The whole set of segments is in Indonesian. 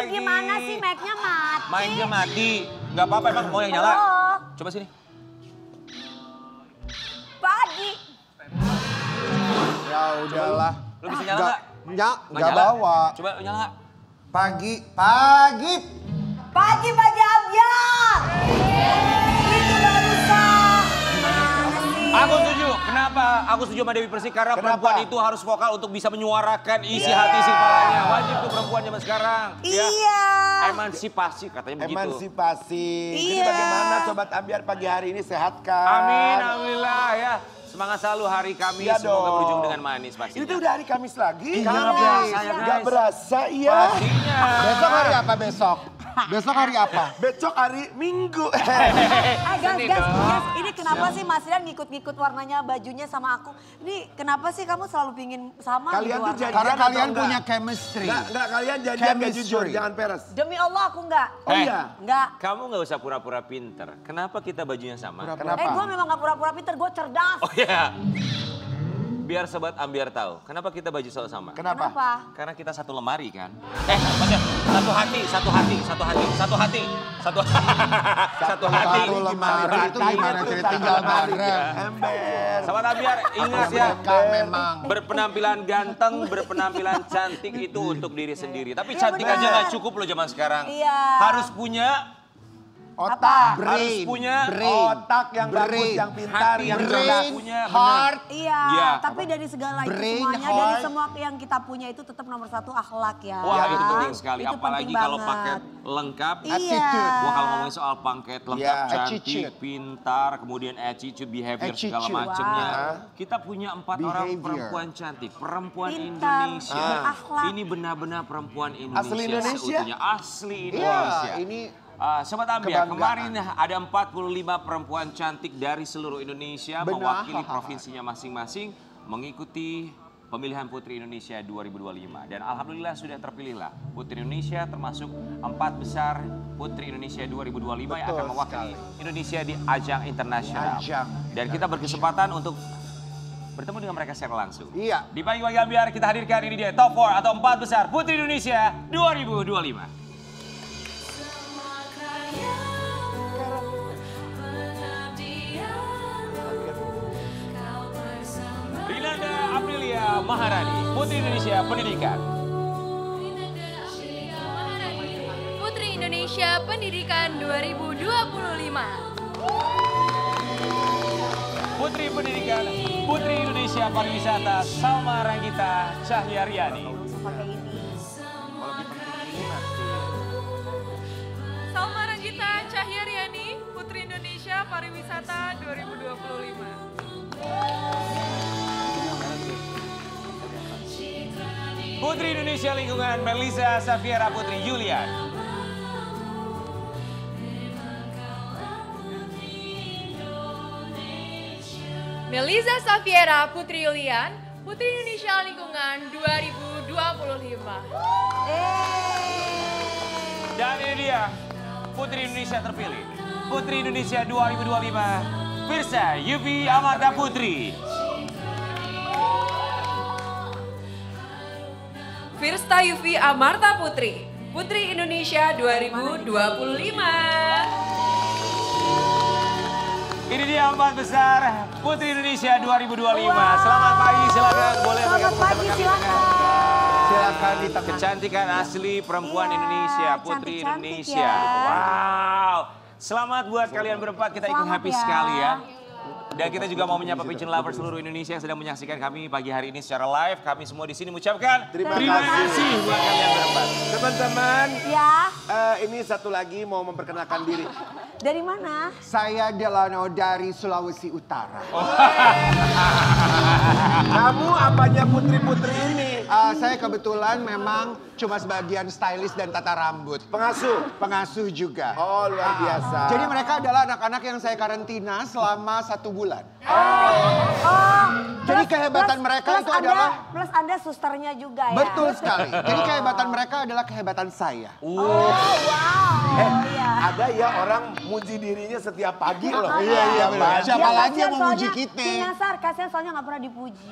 gimana sih? Mic-nya mati. Mic-nya mati. Gak apa-apa, emang mau yang nyala? Coba sini. Pagi. Ya udahlah. Lu bisa nyala nggak? Nggak bawa. Coba lu nyala nggak? Pagi. Pagi Ambyar. Itu baru sah. Aku setuju. Kenapa? Aku setuju sama Dewi Persik karena perempuan itu harus vokal untuk bisa menyuarakan isi hati isi kepalanya. Wajib tuh perempuan zaman sekarang. Iya. Ya. Emansipasi katanya begitu. Emansipasi. Iya. Jadi bagaimana Sobat Ambyar pagi hari ini sehat kan? Amin, alhamdulillah ya. Semangat selalu hari Kamis, Ya semoga dong. berujung dengan manis pastinya. Ini udah hari Kamis lagi. Kamis, Gak berasa ya. Pastinya. Besok hari apa besok? Besok hari apa? Besok hari Minggu. Guys, ini kenapa sih Mas Rian ngikut-ngikut warnanya bajunya sama aku? Ini kenapa sih kamu selalu pingin sama Kalian gitu tuh warnanya? jadi- Karena Jangan kalian atau punya enggak? chemistry. Enggak kalian janjian gak Chemistry. jujur, jangan peres. Demi Allah aku enggak. Oh iya? Enggak. Kamu nggak usah pura-pura pinter. Kenapa kita bajunya sama? Kenapa? Gue memang gak pura-pura pinter, gue cerdas. Oh iya. Biar Sobat Ambyar tahu, kenapa kita baju selalu sama? Kenapa? Karena kita satu lemari kan. Maksudnya satu hati. Satu hati Satu lemari itu gimana cerita tinggal bareng. Ember. Sobat Ambyar ingat ya. Memang. Berpenampilan ganteng, berpenampilan cantik itu untuk diri sendiri. Tapi cantik aja nggak cukup loh zaman sekarang. Iya. Harus punya Otak. Harus punya Otak yang bagus, yang pintar, hati yang yang cerdas. punya Heart. Iya, Iya. tapi dari segala itu Brain, semuanya, dari heart. semua yang kita punya itu tetap nomor satu akhlak ya. Wah itu penting sekali, Itu apalagi penting kalau banget. paket lengkap. Iya. Wah kalau ngomongin soal paket lengkap, Iya. cantik, Attitude. pintar, kemudian attitude, behavior segala Attitude. macamnya. Wow. Kita punya 4 orang Behavior. perempuan cantik, perempuan Pintar, Indonesia. berakhlak. Ini benar-benar perempuan Indonesia. Asli Indonesia? Seutuhnya. Asli Iya, Indonesia. ini Sobat Ambyar, kebanggaan. kemarin ada 45 perempuan cantik dari seluruh Indonesia Benar. mewakili provinsinya masing-masing mengikuti pemilihan Putri Indonesia 2025. Dan alhamdulillah sudah terpilihlah Putri Indonesia termasuk 4 besar Putri Indonesia 2025 yang akan Betul mewakili sekali. Indonesia di ajang internasional. Ajang Dan kita berkesempatan untuk bertemu dengan mereka secara langsung. Iya. Di pagi-pagi Ambyar kita hadirkan ini dia top 4 atau 4 besar Putri Indonesia 2025. Rinanda Aprilia Maharani, Putri Indonesia Pendidikan. Putri Indonesia Pendidikan 2025. Putri Pendidikan, Putri Indonesia Pariwisata Salma Ranggita Cahyaryani. Pakai ini. Salma Ranggita Cahyaryani, Putri Indonesia Pariwisata 2025. Putri Indonesia Lingkungan Melisa Safiera Putri Julian. Melisa Safiera Putri Yulian, Putri Indonesia Lingkungan 2025. Dan ini dia Putri Indonesia terpilih. Putri Indonesia 2025, Firsa Yufi Amarta Putri. Firsta Yufi Amarta Putri, Putri Indonesia 2025. Ini dia 4 besar Putri Indonesia 2025. Selamat pagi, silakan boleh Selamat bergabung pagi, bersama kami silakan. dengan Silakan di tengah. kecantikan asli perempuan Iya, Indonesia, Putri cantik-cantik Indonesia. ya. Wow. Selamat buat kalian berempat, kita ikut Selamat happy ya. sekali ya. Dan kita juga mau menyapa pigeon lover seluruh Indonesia yang sedang menyaksikan kami pagi hari ini secara live. Kami semua di sini mengucapkan Terima kasih buat kalian berempat. Teman-teman, Ya, ini satu lagi mau memperkenalkan diri. dari mana? saya Delano dari Sulawesi Utara. Kamu apanya putri-putri ini? Saya kebetulan memang cuma sebagian stylist dan tata rambut. Pengasuh? Pengasuh juga. Oh luar biasa. Jadi mereka adalah anak-anak yang saya karantina selama 1 bulan. Jadi kehebatan mereka itu adalah... Plus Anda susternya juga ya? Betul sekali. Jadi kehebatan mereka adalah kehebatan saya. Oh, wow. Iya. Ada ya orang muji dirinya setiap pagi loh. Iya, benar. Siapa lagi yang kasihan mau muji soalnya kita? si Nasar, kasihan soalnya nggak pernah dipuji.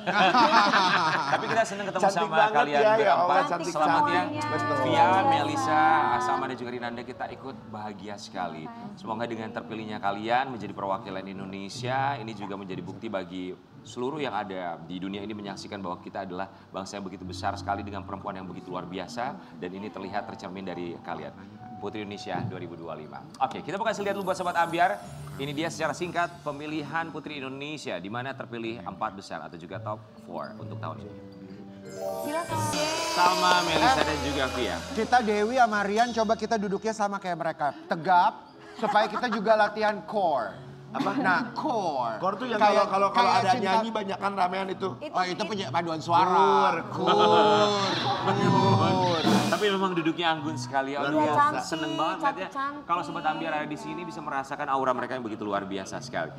Tapi kita senang ketemu sama Cantik sama banget kalian ya, ya Allah, berempat. cantik Selamat ya. semuanya. Betul. Via, Melisa, sama dan juga Rinanda, kita ikut bahagia sekali. Semoga dengan terpilihnya kalian menjadi perwakilan Indonesia, ini juga menjadi bukti bagi seluruh yang ada di dunia ini menyaksikan bahwa kita adalah bangsa yang begitu besar sekali dengan perempuan yang begitu luar biasa, dan ini terlihat tercermin dari kalian. Putri Indonesia 2025. Oke, kita buka lihat dulu buat Sobat Ambiar. Ini dia secara singkat pemilihan Putri Indonesia di mana terpilih 4 besar atau juga top 4 untuk tahun ini. Silakan. Salma, Melisa dan juga Via. Kita Dewi sama Rian coba kita duduknya sama kayak mereka. Tegap supaya kita juga latihan core. Apa? Nah, core. Core tuh yang Kayak- kalau kayak ada cinta- nyanyi banyak kan ramean itu. Oh itu punya paduan suara. Core. Tapi memang duduknya anggun sekali. Luar Aduh, biasa. seneng banget lihatnya. Cantik. Kalau Sobat Ambiar ada di sini bisa merasakan aura mereka yang begitu luar biasa sekali.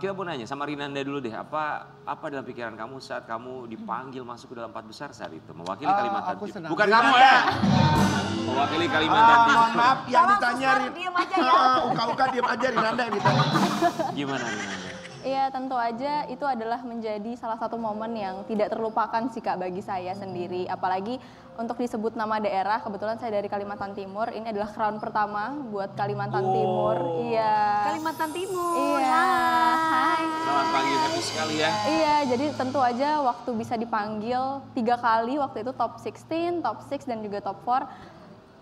Kita mau nanya sama Rinanda dulu deh. Apa dalam pikiran kamu saat kamu dipanggil masuk ke dalam 4 besar saat itu? Mewakili Kalimantan aku Timur. senang. Bukan kamu ya? Mewakili Kalimantan Timur. Mohon maaf yang Salah ditanya susah, diem aja ya. Uka-uka diem aja Rinanda yang ditanya. Gimana Rinanda? Iya, tentu aja itu adalah menjadi salah satu momen yang tidak terlupakan sih Kak bagi saya sendiri. Apalagi untuk disebut nama daerah, kebetulan saya dari Kalimantan Timur, ini adalah crown pertama buat Kalimantan Timur. Iya. Kalimantan Timur. Iya. Hai. Selamat pagi, happy sekali ya. Iya, jadi tentu aja waktu bisa dipanggil 3 kali, waktu itu top 16, top 6, dan juga top 4,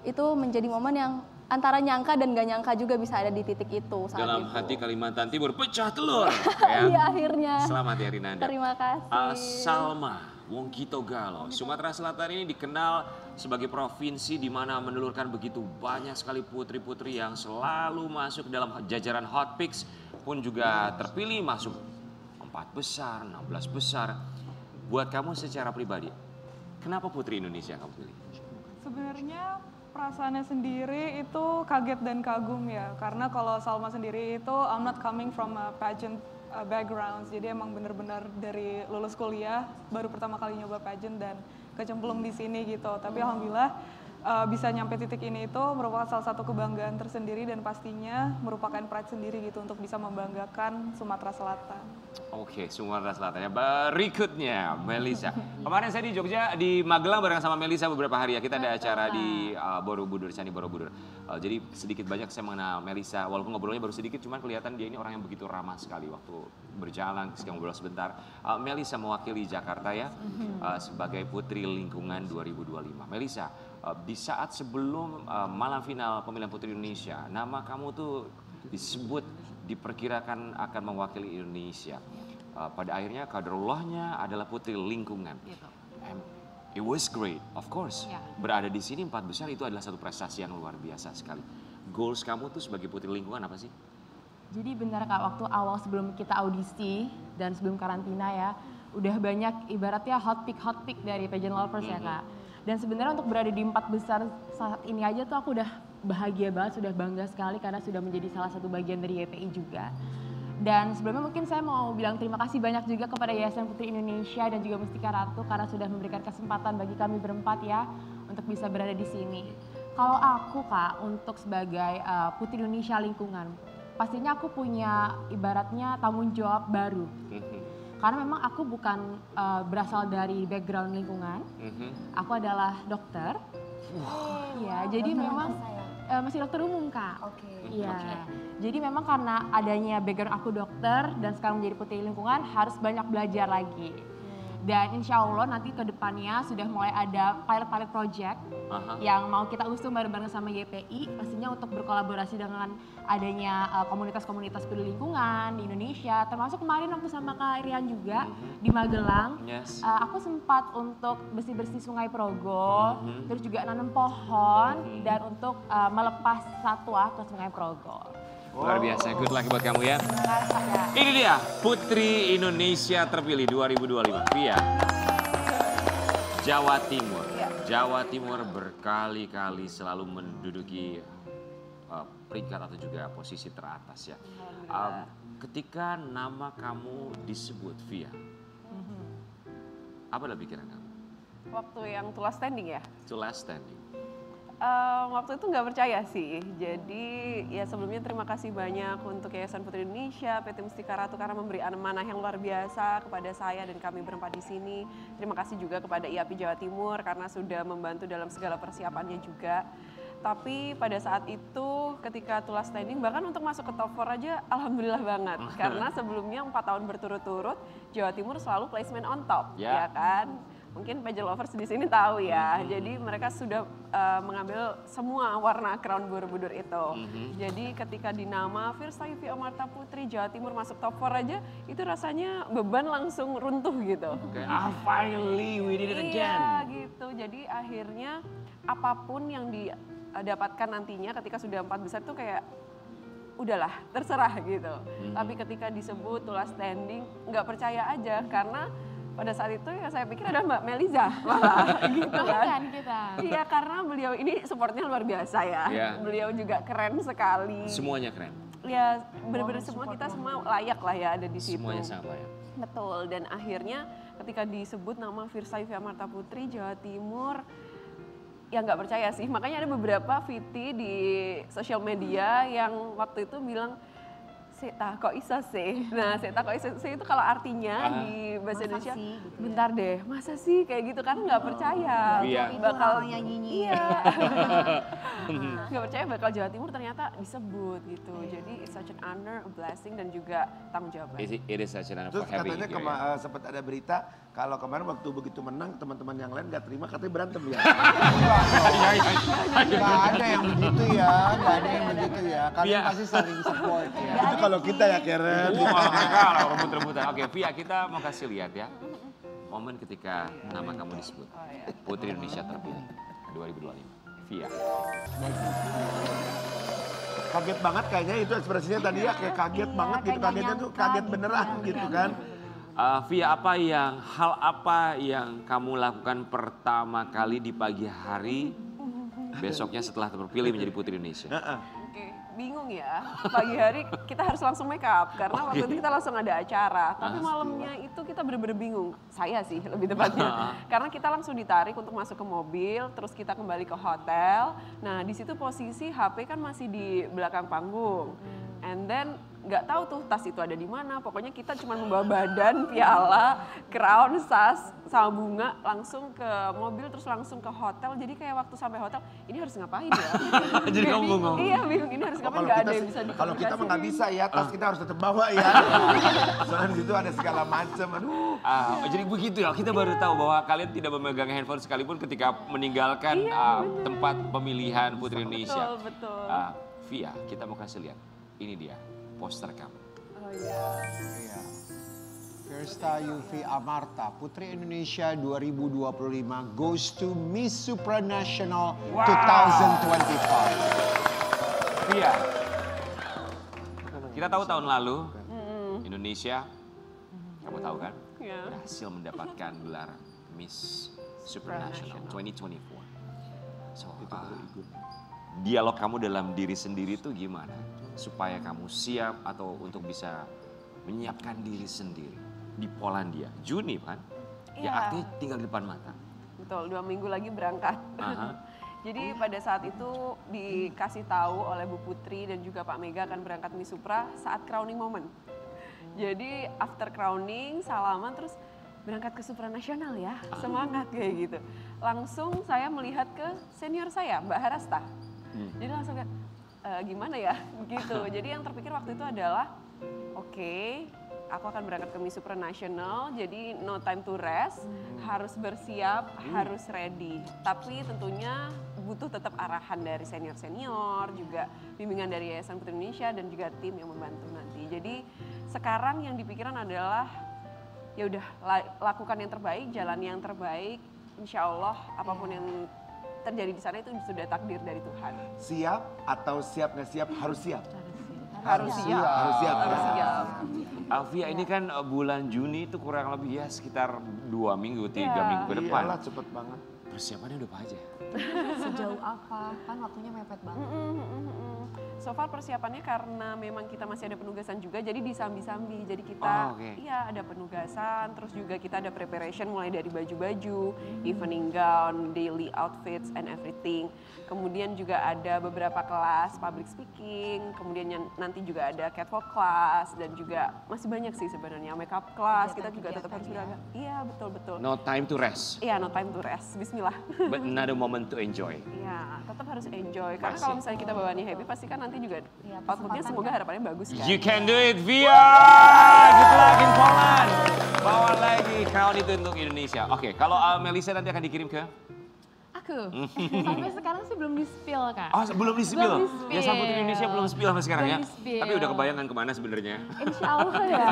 itu menjadi momen yang antara nyangka dan gak nyangka juga bisa ada di titik itu saat Dalam itu. hati Kalimantan Timur pecah telur. Iya, akhirnya. Selamat ya Rinanda. Terima kasih. Salma, Wong Kito Galo. Sumatera Selatan ini dikenal sebagai provinsi di mana menelurkan begitu banyak sekali putri-putri yang selalu masuk dalam jajaran hot picks, pun juga terpilih masuk 4 besar, 16 besar. Buat kamu secara pribadi, kenapa Putri Indonesia yang kamu pilih? Sebenarnya perasaannya sendiri itu kaget dan kagum ya, karena kalau Salma sendiri itu I'm not coming from a pageant background, jadi emang bener-bener dari lulus kuliah baru pertama kali nyoba pageant dan kecemplung di sini gitu. Tapi alhamdulillah bisa nyampe titik ini itu merupakan salah satu kebanggaan tersendiri dan pastinya merupakan pride sendiri gitu untuk bisa membanggakan Sumatera Selatan. Oke, Sumatera Selatan ya. Berikutnya, Melisa. Kemarin saya di Jogja, di Magelang bareng sama Melisa beberapa hari ya. Kita ada acara di Borobudur, Candi Borobudur. Jadi sedikit banyak saya mengenal Melisa. Walaupun ngobrolnya baru sedikit, cuman kelihatan dia ini orang yang begitu ramah sekali waktu berjalan, kita ngobrol sebentar. Melisa mewakili Jakarta ya, sebagai Putri Lingkungan 2025. Melisa, di saat sebelum malam final pemilihan Putri Indonesia, nama kamu tuh disebut diperkirakan akan mewakili Indonesia. Pada akhirnya kaderullahnya adalah Putri Lingkungan. And it was great, of course. Berada di sini 4 besar itu adalah satu prestasi yang luar biasa sekali. Goals kamu tuh sebagai Putri Lingkungan apa sih? Jadi benar Kak, waktu awal sebelum kita audisi dan sebelum karantina ya, udah banyak ibaratnya hot pick dari pageant lovers ya Kak. Dan sebenarnya untuk berada di 4 besar saat ini aja tuh aku udah bahagia banget, sudah bangga sekali karena sudah menjadi salah satu bagian dari YPI juga. Dan sebelumnya mungkin saya mau bilang terima kasih banyak juga kepada Yayasan Putri Indonesia dan juga Mustika Ratu karena sudah memberikan kesempatan bagi kami berempat ya untuk bisa berada di sini. Kalau aku Kak, untuk sebagai Putri Indonesia Lingkungan, pastinya aku punya ibaratnya tanggung jawab baru. Karena memang aku bukan berasal dari background lingkungan, aku adalah dokter. Iya, jadi memang masih dokter umum Kak. Iya, jadi memang karena adanya background aku dokter dan sekarang menjadi Putri Lingkungan harus banyak belajar lagi. Dan insya Allah nanti ke depannya sudah mulai ada pilot project yang mau kita usung bareng-bareng sama YPI, pastinya untuk berkolaborasi dengan adanya komunitas-komunitas peduli lingkungan di Indonesia, termasuk kemarin waktu sama Kak Rian juga di Magelang. Aku sempat untuk bersih-bersih Sungai Progo, terus juga nanam pohon dan untuk melepas satwa ke Sungai Progo. Luar biasa, good luck buat kamu ya. Ini dia Putri Indonesia terpilih 2025, Via. Jawa Timur. Jawa Timur berkali-kali selalu menduduki peringkat atau juga posisi teratas ya. Ketika nama kamu disebut Via, apa dalam pikiran kamu? Waktu yang to last standing ya? To last standing. Waktu itu nggak percaya sih. Jadi ya sebelumnya terima kasih banyak untuk Yayasan Putri Indonesia, PT Mustika Ratu karena memberi amanah yang luar biasa kepada saya dan kami berempat di sini. Terima kasih juga kepada IAPI Jawa Timur karena sudah membantu dalam segala persiapannya juga. Tapi pada saat itu ketika tulas standing bahkan untuk masuk ke top 4 aja alhamdulillah banget. Karena sebelumnya 4 tahun berturut-turut Jawa Timur selalu placement on top, ya kan? Mungkin pageant lovers di sini tahu ya. Jadi mereka sudah mengambil semua warna crown Borobudur itu. Jadi ketika dinama Firsta Yufi Amarta Putri Jawa Timur masuk top 4 aja, itu rasanya beban langsung runtuh gitu. Finally we did it again. Iya gitu. Jadi akhirnya apapun yang didapatkan nantinya ketika sudah 4 besar tuh kayak udahlah terserah gitu. Tapi ketika disebut tulas standing nggak percaya aja karena pada saat itu ya saya pikir ada Mbak Meliza malah gitu kan. Iya karena beliau ini supportnya luar biasa ya. Beliau juga keren sekali. Semuanya keren. Ya benar-benar semua kita semua layak lah ya ada di situ. Semuanya sangat layak. Betul dan akhirnya ketika disebut nama Firsta Yufi Amarta Putri Jawa Timur ya nggak percaya sih. Makanya ada beberapa VT di sosial media yang waktu itu bilang Seta kok isa sih. Nah, Seta kok isa sih itu kalau artinya di bahasa Indonesia, gitu bentar deh, masa sih kayak gitu kan nggak percaya bakal nyanyinya. Iya. Nggak percaya bakal Jawa Timur ternyata disebut gitu. Jadi it's such an honor, a blessing dan juga tanggung jawab. It is such an honor Terus for having katanya you. sempat ada berita kalau kemarin waktu begitu menang teman-teman yang lain gak terima katanya berantem ya. Gak ada yang begitu ya, gak ada yang begitu ya. Kalian pasti saling support ya. Itu kalau kita ya Karen. Enggak lah, rebut-rebutan. Oke, Via kita mau kasih lihat ya. Momen ketika nama kamu disebut. Putri Indonesia terpilih 2025. Via. Kaget banget kayaknya itu ekspresinya tadi ya kayak kaget banget gitu. Kagetnya tuh kaget beneran gitu kan. Via, hal apa yang kamu lakukan pertama kali di pagi hari besoknya setelah terpilih menjadi Putri Indonesia? Bingung ya, pagi hari kita harus langsung make up karena waktu itu kita langsung ada acara. Tapi malamnya itu kita bener-bener bingung, saya sih lebih tepatnya. Karena kita langsung ditarik untuk masuk ke mobil, terus kita kembali ke hotel. Nah di situ posisi HP kan masih di belakang panggung. And then nggak tahu tuh tas itu ada di mana. Pokoknya kita cuma membawa badan, piala, crown, sas, sama bunga langsung ke mobil terus langsung ke hotel. Jadi kayak waktu sampai hotel ini harus ngapain ya? Jadi kamu bingung. Iya bingung ini harus ngapain nggak ada yang bisa Kalau kita mah nggak bisa ya, tas kita harus tetap bawa ya. Soalnya di situ ada segala macam. Aduh. Jadi begitu ya, kita baru tahu bahwa kalian tidak memegang handphone sekalipun ketika meninggalkan tempat pemilihan Putri Indonesia. Betul. Via, kita mau kasih lihat. Ini dia poster kamu. Oh iya. Firsta Yufi Amarta Putri Indonesia 2025 goes to Miss Supranational 2025. Via, kita tahu tahun lalu Indonesia, kamu tahu kan, berhasil mendapatkan gelar Miss Supranational 2024. So, dialog kamu dalam diri sendiri itu gimana? Supaya kamu siap atau untuk bisa menyiapkan diri sendiri di Polandia. Juni kan? Ya artinya tinggal di depan mata. Betul, 2 minggu lagi berangkat. Jadi pada saat itu dikasih tahu oleh Bu Putri dan juga Pak Mega akan berangkat Miss Supra saat crowning moment. Jadi after crowning, salaman terus berangkat ke Supranasional ya, semangat kayak gitu. Langsung saya melihat ke senior saya, Mbak Harasta. Jadi langsung kayak, gimana ya gitu. Jadi yang terpikir waktu itu adalah oke, aku akan berangkat ke Miss Supranational, jadi no time to rest, harus bersiap, harus ready. Tapi tentunya butuh tetap arahan dari senior-senior, juga bimbingan dari Yayasan Putri Indonesia dan juga tim yang membantu nanti. Jadi sekarang yang dipikiran adalah ya udah lakukan yang terbaik, jalan yang terbaik. Insya Allah apapun yang terjadi di sana itu sudah takdir dari Tuhan. Siap atau siap nggak siap harus siap. Harus siap. Harus siap. Harus siap. Alvia, ini kan bulan Juni itu kurang lebih ya sekitar 2 minggu, 3 minggu ke depan. Iyalah cepet banget. persiapannya udah apa aja? Sejauh apa? Kan waktunya mepet banget. So far persiapannya karena memang kita masih ada penugasan juga, jadi disambi-sambi. Jadi kita, iya ada penugasan, terus juga kita ada preparation mulai dari baju-baju, evening gown, daily outfits and everything. Kemudian juga ada beberapa kelas public speaking, kemudian nanti juga ada catwalk class dan juga masih banyak sih sebenarnya makeup class. Kita juga tetap harus beragam. Iya betul-betul. No time to rest. Iya no time to rest. Bismillah. But another moment to enjoy. Iya tetap harus enjoy. Karena kalau misalnya kita bawaannya happy, pasti kan nanti juga outputnya semoga harapannya bagus kan. You can do it, Via! Good luck in Poland! Bawa lagi crown itu untuk Indonesia. Oke, kalau Melisa nanti akan dikirim ke? Aku? Sampai sekarang sih belum di-spill, Kak. Oh, belum di-spill? Belum di-spill. Ya, Sang Putri Indonesia belum spill sampai sekarang ya? Di-spill. Tapi udah kebayangan kemana sebenarnya? Insya Allah ya.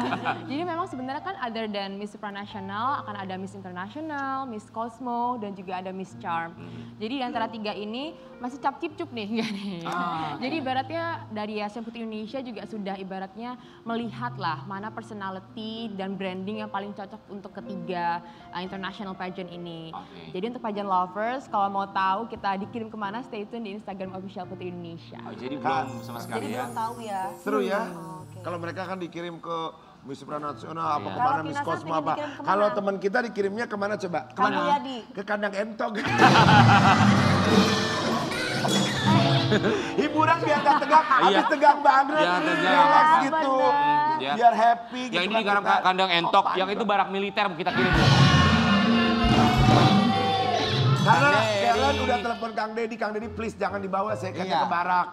Jadi memang sebenarnya kan other than Miss Supranational, akan ada Miss International, Miss Cosmo, dan juga ada Miss Charm. Jadi di antara tiga ini masih cap-cip-cup nih, enggak nih? Jadi ibaratnya dari Sang Putri Indonesia juga sudah ibaratnya melihat lah mana personality dan branding yang paling cocok untuk ketiga international pageant ini. Jadi untuk pageant lovers, kalau mau tahu kita dikirim kemana, stay tune di Instagram official Putri Indonesia. Oh, jadi belum sama sekali ya? Belum tahu ya. Seru ya. Kalau mereka kan dikirim ke Miss Supranational apa Iya. kemana, Kalau Miss Kinasar Cosmo pengen apa. dikirim kemana? Kalau teman kita dikirimnya kemana coba? Kamu Yadi. Ke kandang entog. Hiburan biar gak tegang, habis tegang banget. Biar tegang. Relax gitu. Ya. Biar happy gitu. Yang ini kan di kita. kandang entok, yang itu barak militer kita kirim. Karena Kang Dedi. Karen udah telepon Kang Dedi please jangan dibawa saya katanya ke barak.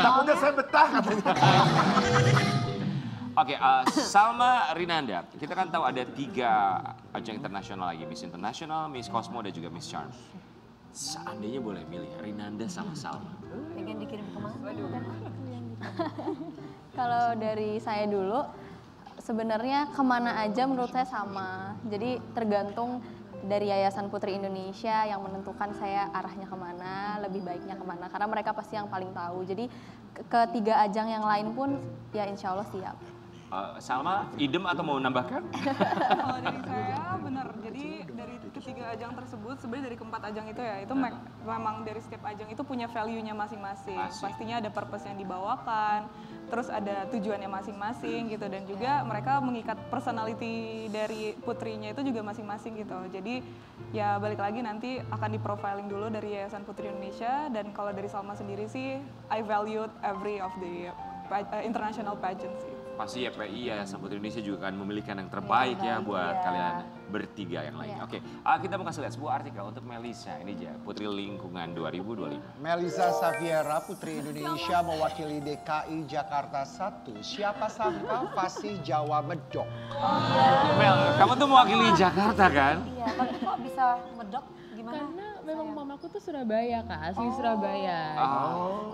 Takutnya saya betah katanya. Oke, Salma Rinanda, kita kan tahu ada 3 ajang internasional lagi, Miss International, Miss Cosmo, dan juga Miss Charm. Seandainya boleh milih, Rinanda sama Salma. Pengen dikirim kemana? Kalau dari saya dulu, sebenarnya kemana aja menurut saya sama. Jadi tergantung dari Yayasan Putri Indonesia yang menentukan saya arahnya kemana, lebih baiknya kemana. Karena mereka pasti yang paling tahu. Jadi ketiga ajang yang lain pun ya insya Allah siap. Salma, idem atau mau nambahkan? Kalau dari saya benar, jadi dari ketiga ajang tersebut, sebenarnya dari keempat ajang itu ya, itu memang dari setiap ajang itu punya value-nya masing-masing. Pastinya ada purpose yang dibawakan, terus ada tujuannya masing-masing gitu, dan juga mereka mengikat personality dari putrinya itu juga masing-masing gitu. Jadi ya balik lagi nanti akan di-profiling dulu dari Yayasan Putri Indonesia, dan kalau dari Salma sendiri sih, I valued every of the international pageants sih. Pasti YPI, Yayasan Putri Indonesia juga akan memilihkan yang terbaik ya buat kalian bertiga yang lain. Oke, kita mau kasih lihat sebuah artikel untuk Melisa, ini aja, Putri Lingkungan 2025. Melisa Safiera, Putri Indonesia mewakili DKI Jakarta 1. Siapa sangka Fasih Jawa Medok. Mel, kamu tuh mewakili Jakarta kan? Iya, tapi kok bisa medok? Gimana? Karena memang mamaku tuh Surabaya, Kak, asli Surabaya.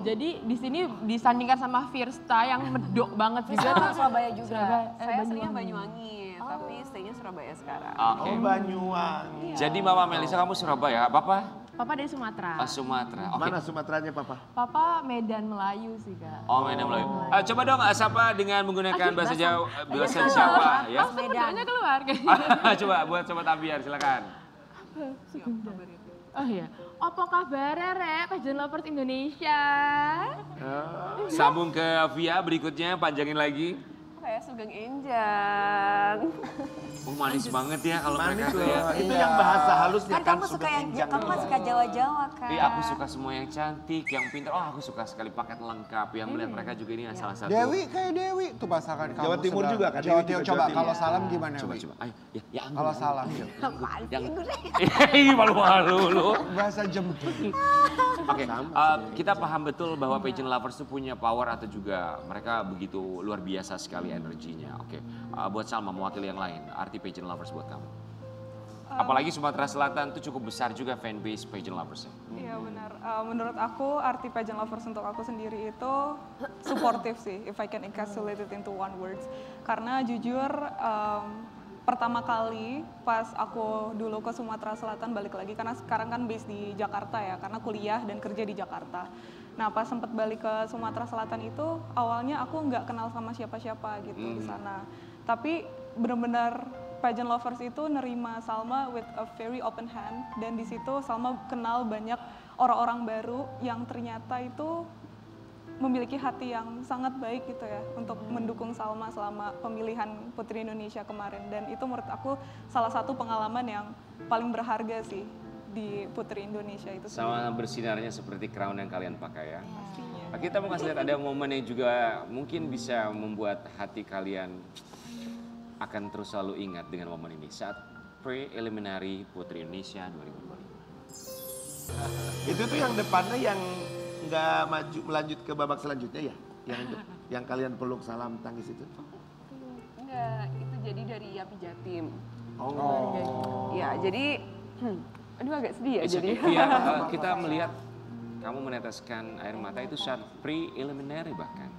Jadi di sini disandingkan sama Firsta yang medok banget juga. Sama Surabaya juga. Saya aslinya Banyuwangi, tapi stay-nya Surabaya sekarang. Oke. Banyuwangi. Jadi Mama Melisa kamu Surabaya, Papa? Papa dari Sumatera. Sumatera. Oke. Mana Sumateranya Papa? Papa Medan Melayu sih, Kak. Oh, Medan Melayu. Coba dong sapa dengan menggunakan bahasa Jawa, bahasa Jawa ya. Medannya keluar Coba buat Sobat Ambiar, silakan. Oh iya, apa kabar Rek, pageant lovers Indonesia? Sambung ke Via berikutnya, panjangin lagi. Kayak Sugeng Enjang. Oh, manis banget ya kalau mereka tuh ya. Itu yang bahasa halusnya Kan kamu suka yang kamu kan suka Jawa-Jawa kan. Iya, aku suka semua yang cantik, yang pintar. Oh, aku suka sekali paket lengkap. Yang melihat mereka juga ini salah satu. Dewi kayak Dewi tuh pasangan kamu. Jawa Timur sedang- juga kan? Jawa Dewi Timur. juga Coba Jawa Timur. kalau salam gimana? Coba, Wi? coba. Ayo, ya Kalau salam. Yang malu-malu lu. Bahasa Jember. Oke, kita paham betul bahwa pageant lovers itu punya power atau juga mereka begitu luar biasa sekali energinya. Oke, buat Salma mewakili yang lain, arti pageant lovers buat kamu. Apalagi Sumatera Selatan itu cukup besar juga fanbase pageant lovers. Iya benar. Menurut aku arti pageant lovers untuk aku sendiri itu supportive sih, if I can encapsulate it into one words. Karena jujur pertama kali pas aku dulu ke Sumatera Selatan balik lagi, karena sekarang kan base di Jakarta ya, karena kuliah dan kerja di Jakarta. Nah pas sempat balik ke Sumatera Selatan itu awalnya aku nggak kenal sama siapa-siapa gitu di sana. Tapi benar-benar pageant lovers itu nerima Salma with a very open hand, dan di situ Salma kenal banyak orang-orang baru yang ternyata itu memiliki hati yang sangat baik gitu ya untuk mendukung Salma selama pemilihan Putri Indonesia kemarin, dan itu menurut aku salah satu pengalaman yang paling berharga sih di Putri Indonesia itu. Sama bersinarnya seperti crown yang kalian pakai ya. Pastinya. Nah, kita mau kasih lihat ada momen yang juga mungkin bisa membuat hati kalian akan terus selalu ingat dengan momen ini saat preliminary Putri Indonesia 2025. Itu tuh yang depannya yang nggak maju melanjut ke babak selanjutnya ya? Yang kalian peluk salam tangis itu? Enggak, itu jadi dari Yapi Jatim. Oh. Ya, jadi aduh agak sedih ya jadi. Via, kita melihat kamu meneteskan air mata itu saat preliminary bahkan.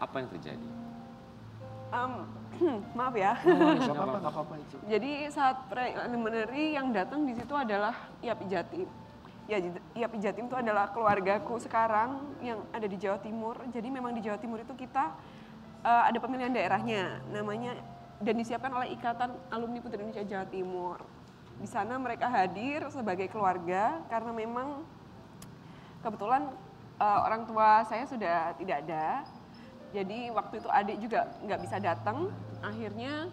Apa yang terjadi? Maaf ya. Nggak apa-apa itu. Jadi saat preliminary yang datang di situ adalah Yapi Jatim. Ya, Yapi Jatim itu adalah keluargaku sekarang yang ada di Jawa Timur. Jadi memang di Jawa Timur itu kita ada pemilihan daerahnya namanya dan disiapkan oleh Ikatan Alumni Putri Indonesia Jawa Timur. Di sana mereka hadir sebagai keluarga karena memang kebetulan orang tua saya sudah tidak ada. Jadi waktu itu adik juga nggak bisa datang. Akhirnya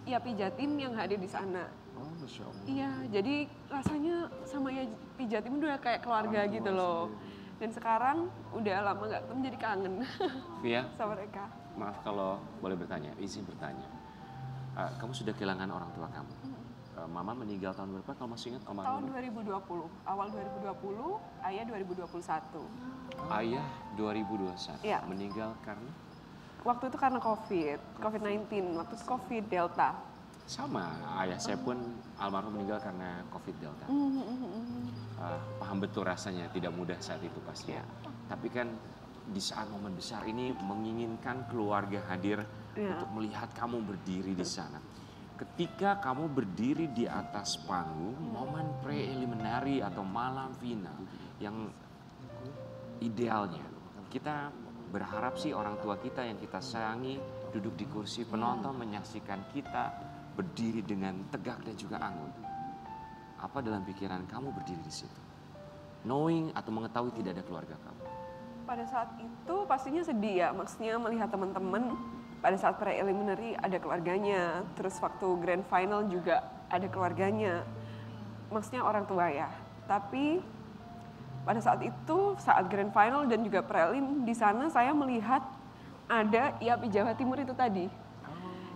Yapi Jatim yang hadir di sana. Oh, Masya Allah. Iya, jadi rasanya sama Yapi Jatim udah kayak keluarga gitu loh. Dan sekarang udah lama nggak ketemu jadi kangen Via, sama mereka. maaf kalau boleh bertanya, izin bertanya. Kamu sudah kehilangan orang tua kamu. Mama meninggal tahun berapa kalau masih ingat? Tahun 2020, awal 2020, ayah 2021. Ayah 2021 Iya. meninggal karena? Waktu itu karena COVID-19, waktu itu COVID Delta. Sama, ayah saya pun almarhum meninggal karena COVID Delta. Paham betul rasanya, tidak mudah saat itu pasti. Tapi kan di saat momen besar ini menginginkan keluarga hadir untuk melihat kamu berdiri di sana. Ketika kamu berdiri di atas panggung, momen preliminary atau malam final yang idealnya kita berharap sih orang tua kita yang kita sayangi duduk di kursi penonton menyaksikan kita berdiri dengan tegak dan juga anggun. Apa dalam pikiran kamu berdiri di situ? Knowing atau mengetahui tidak ada keluarga kamu. Pada saat itu pastinya sedih ya, maksudnya melihat teman-teman pada saat preliminary ada keluarganya, terus waktu grand final juga ada keluarganya, maksudnya orang tua ya. Tapi pada saat itu, saat grand final dan juga prelim, di sana saya melihat ada Yapi Jawa Timur itu tadi.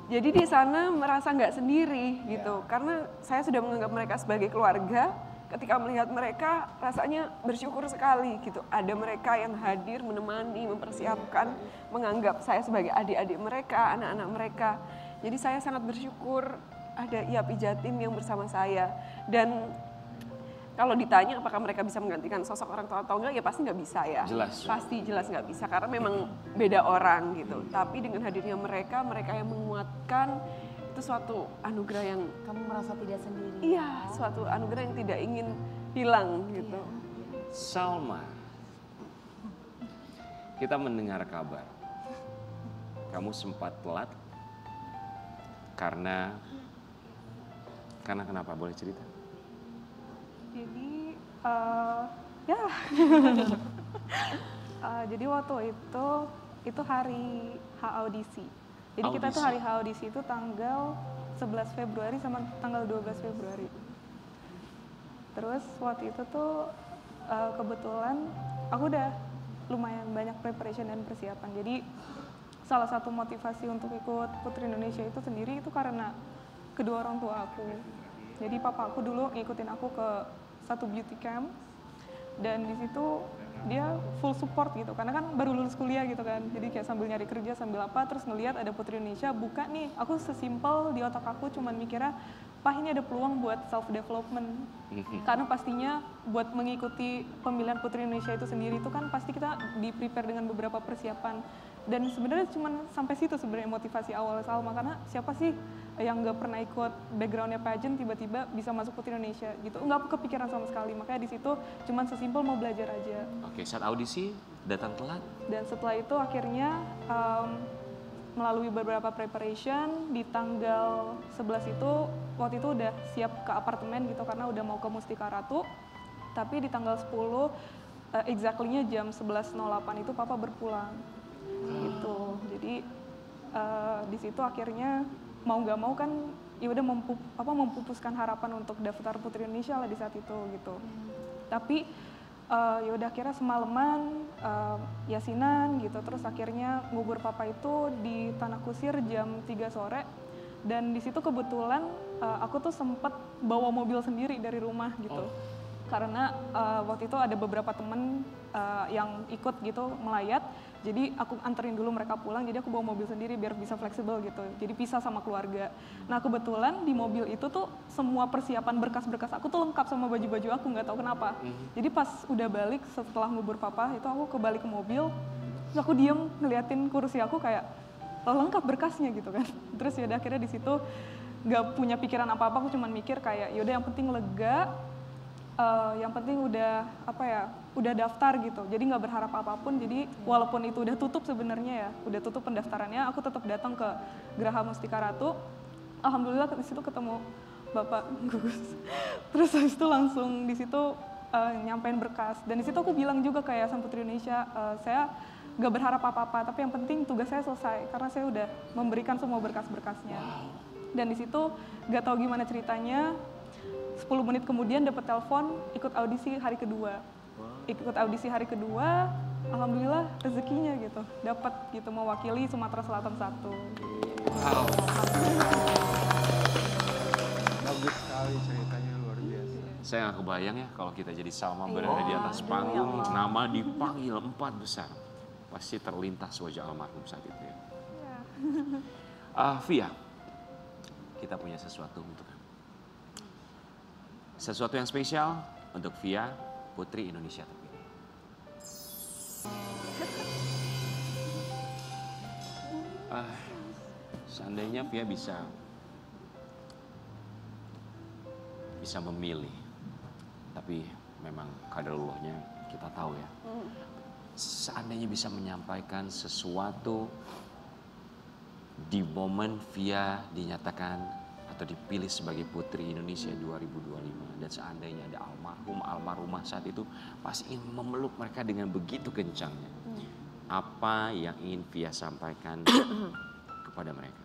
Jadi di sana merasa nggak sendiri gitu, karena saya sudah menganggap mereka sebagai keluarga. Ketika melihat mereka, rasanya bersyukur sekali gitu. Ada mereka yang hadir, menemani, mempersiapkan, menganggap saya sebagai adik-adik mereka, anak-anak mereka. Jadi saya sangat bersyukur ada Yapi Jatim yang bersama saya. Dan kalau ditanya apakah mereka bisa menggantikan sosok orang tua atau enggak, ya pasti nggak bisa ya. Jelas. Pasti jelas nggak bisa, karena memang beda orang gitu. Tapi dengan hadirnya mereka yang menguatkan, itu suatu anugerah yang Kamu merasa tidak sendiri. iya, suatu anugerah yang tidak ingin hilang gitu. Salma, kita mendengar kabar kamu sempat telat karena kenapa, boleh cerita? Jadi ya jadi waktu itu hari H audisi. Jadi kita tuh hari H audisi itu tanggal 11 Februari sama tanggal 12 Februari. Terus waktu itu tuh kebetulan aku udah lumayan banyak preparation dan persiapan. Jadi salah satu motivasi untuk ikut Putri Indonesia itu sendiri itu karena kedua orang tua aku. Jadi papa aku dulu ngikutin aku ke satu beauty camp, dan di situ dia full support gitu, karena kan baru lulus kuliah gitu kan, jadi kayak sambil nyari kerja sambil apa, terus ngelihat ada Putri Indonesia buka nih, aku sesimpel di otak aku cuman mikirnya, ini ada peluang buat self development, karena pastinya buat mengikuti pemilihan Putri Indonesia itu sendiri itu kan pasti kita di prepare dengan beberapa persiapan, dan sebenarnya cuman sampai situ sebenarnya motivasi awal Salma, karena siapa sih yang nggak pernah ikut backgroundnya pageant tiba-tiba bisa masuk Putri Indonesia gitu, nggak kepikiran sama sekali, makanya di situ cuman sesimpel mau belajar aja. Oke, saat audisi datang telat? Dan setelah itu akhirnya melalui beberapa preparation di tanggal 11 itu waktu itu udah siap ke apartemen gitu karena udah mau ke Mustika Ratu. Tapi di tanggal 10 exactly-nya jam 11.08 itu papa berpulang. Gitu. Jadi di situ akhirnya mau nggak mau kan ya udah memupuskan harapan untuk daftar Putri Indonesia lah di saat itu gitu. Tapi ya udah akhirnya semalaman yasinan gitu, terus akhirnya ngubur papa itu di Tanah Kusir jam 3 sore. Dan di situ kebetulan aku tuh sempet bawa mobil sendiri dari rumah gitu. Karena waktu itu ada beberapa temen yang ikut gitu melayat, jadi aku anterin dulu mereka pulang, jadi aku bawa mobil sendiri biar bisa fleksibel gitu, jadi pisah sama keluarga. Nah kebetulan di mobil itu tuh semua persiapan berkas-berkas aku tuh lengkap sama baju-baju aku, nggak tahu kenapa. Jadi pas udah balik setelah ngubur papa itu aku kebalik ke mobil, terus aku diem ngeliatin kursi aku kayak lengkap berkasnya gitu kan. Terus yaudah akhirnya di situ nggak punya pikiran apa-apa, aku cuman mikir kayak yaudah yang penting lega. Yang penting udah udah daftar gitu, jadi nggak berharap apapun. Jadi walaupun itu udah tutup sebenarnya ya, udah tutup pendaftarannya, aku tetap datang ke Geraha Mustika Ratu. Alhamdulillah di situ ketemu Bapak Gugus. Terus habis itu langsung di situ nyampein berkas, dan di situ aku bilang juga ke Yayasan Putri Indonesia, saya nggak berharap apa-apa, tapi yang penting tugas saya selesai karena saya udah memberikan semua berkas-berkasnya. Dan di situ nggak tahu gimana ceritanya. 10 menit kemudian dapat telepon ikut audisi hari kedua. Ikut audisi hari kedua, alhamdulillah rezekinya gitu. Dapat gitu mewakili Sumatera Selatan 1. Wow. Bagus sekali ceritanya, luar biasa. Saya nggak kebayang ya kalau kita jadi Salma berada di atas panggung, nama dipanggil 4 besar. Pasti terlintas wajah almarhum saat itu ya. Via, kita punya sesuatu untuk kamu. Sesuatu yang spesial untuk Via, Putri Indonesia terpilih. Seandainya Via bisa memilih, tapi memang kadarulahnya kita tahu ya. Seandainya bisa menyampaikan sesuatu di momen Via dinyatakan atau dipilih sebagai Putri Indonesia 2025, dan seandainya ada almarhumah saat itu pasti ingin memeluk mereka dengan begitu kencangnya. Apa yang ingin Via sampaikan kepada mereka?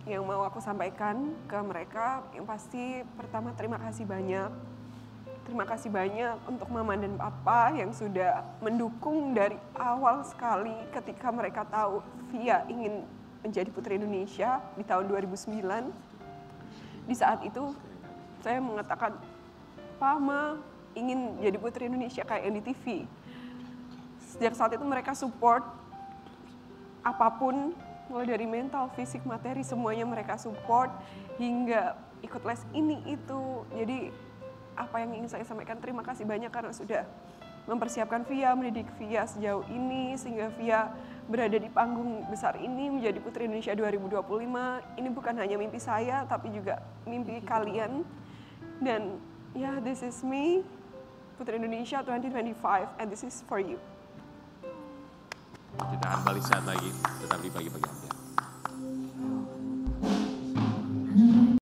Yang mau aku sampaikan ke mereka yang pasti pertama terima kasih banyak. Terima kasih banyak untuk Mama dan Papa yang sudah mendukung dari awal sekali ketika mereka tahu Via ingin menjadi Putri Indonesia di tahun 2009. Di saat itu saya mengatakan, Mama ingin jadi Putri Indonesia kayak yang di TV. Sejak saat itu mereka support apapun, mulai dari mental, fisik, materi, semuanya mereka support hingga ikut les ini itu. Jadi apa yang ingin saya sampaikan, terima kasih banyak karena sudah mempersiapkan Via, mendidik Via sejauh ini sehingga Via berada di panggung besar ini menjadi Putri Indonesia 2025. Ini bukan hanya mimpi saya tapi juga mimpi kalian. Dan ya, this is me, Putri Indonesia 2025, and this is for you. Kita akan balik saat lagi, tetap di Pagi-Pagi Ampiar.